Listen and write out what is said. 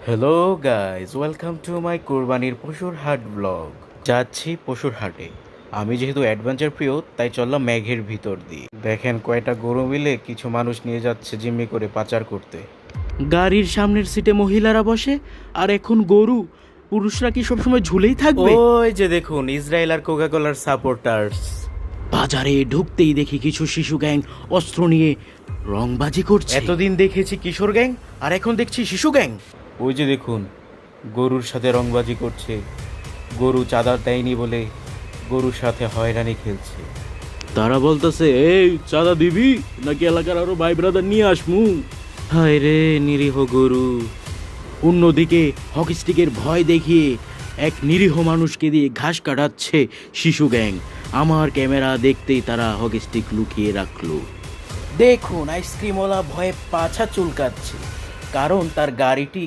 Hello guys, welcome to my কোরবানির পশুর হাট ব্লগ। যাচ্ছি পশুর হাটে। আমি যেহেতু অ্যাডভেঞ্চার প্রিয়, তাই চললাম মেঘের ভিতর দিয়ে। দেখেন কয়টা গরু মিলে কিছু মানুষ নিয়ে যাচ্ছে জিম্মি করে পাচার করতে। গাড়ির সামনের সিটে মহিলারা বসে, আর এখন গরু। পুরুষরা কি সবসময় ঝুলেই থাকবে? ওই যে দেখুন, ইসরায়েল আর কোকাকোলার সাপোর্টার্স। বাজারে ঢুকতেই দেখি কিছু শিশু গ্যাং অস্ত্র নিয়ে রংবাজি করছে। এতদিন দেখেছি কিশোর গ্যাং, আর এখন দেখছি শিশু গ্যাং। ওই যে দেখুন, গরুর সাথে রংবাজি করছে। গরু চাঁদা দেয়নি বলে গরুর সাথে হয়রানি খেলছে। তারা বলতেছে, এই চাঁদা দিবি নাকি এলাকার আরো ভাই ব্রাদার নিয়ে আসমু? হায় রে নিরীহ গরু। অন্যদিকে হকি স্টিকের ভয় দেখিয়ে এক নিরীহ মানুষকে দিয়ে ঘাস কাটাচ্ছে শিশু গ্যাং। আমার ক্যামেরা দেখতেই তারা হকি স্টিক লুকিয়ে রাখলো। দেখুন, আইসক্রিমওয়ালা ভয়ে পাছা চুলকাচ্ছে, কারণ তার গাড়িটি